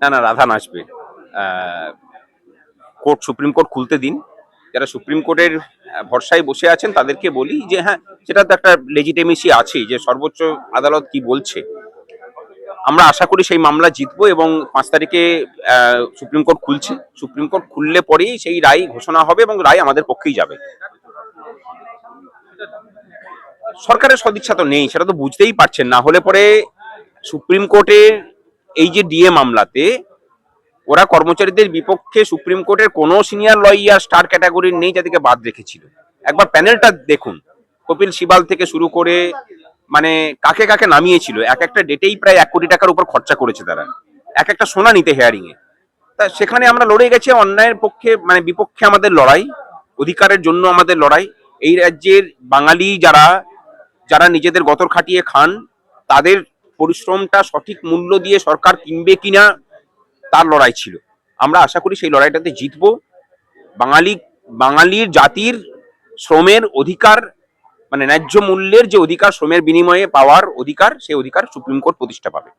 না না, রাধা নাচবে। কোর্ট, সুপ্রিম কোর্ট খুলতে দিন। যারা সুপ্রিম কোর্টের ভরসায় বসে আছেন তাদেরকে বলি যে হ্যাঁ, সেটা তো একটা লেজিটিমেসি আছেই যে সর্বোচ্চ আদালত কি বলছে। আমরা আশা করি সেই মামলা জিতবো এবং 5 তারিখে সুপ্রিম কোর্ট খুলছে। সুপ্রিম কোর্ট খুললে পরেই সেই রায় ঘোষণা হবে এবং রায় আমাদের পক্ষেই যাবে। সরকারের সদিচ্ছা তো নেই, সেটা তো বুঝতেই পারছেন। না হলে পরে সুপ্রিম কোর্টের এই যে ডিএ মামলাতে ওরা কর্মচারীদের বিপক্ষে সুপ্রিম কোর্টের কোনো সিনিয়র লয়ার স্টার ক্যাটাগরির নেই যাদেরকে বাদ রেখেছিল। একবার প্যানেলটা দেখুন, কপিল সিবাল থেকে শুরু করে মানে কাকে কাকে নামিয়েছিল। এক একটা ডেটেই প্রায় 1 কোটি টাকার উপর খরচা করেছে তারা এক একটা শুনানিতে, হেয়ারিং এ। তা সেখানে আমরা লড়ে গেছি অন্যায়ের পক্ষে, মানে বিপক্ষে আমাদের লড়াই, অধিকারের জন্য আমাদের লড়াই। এই রাজ্যের বাঙালি যারা যারা নিজেদের গতর খাটিয়ে খান, তাদের পরিশ্রমটা সঠিক মূল্য দিয়ে সরকার কিনবে কিনা তার লড়াই ছিল। আমরা আশা করি সেই লড়াইটাতে জিতবো। বাঙালি বাঙালির জাতির শ্রমের অধিকার, মানে ন্যায্য মূল্যের যে অধিকার, শ্রমের বিনিময়ে পাওয়ার অধিকার, সেই অধিকার সুপ্রিম কোর্ট প্রতিষ্ঠা পাবে।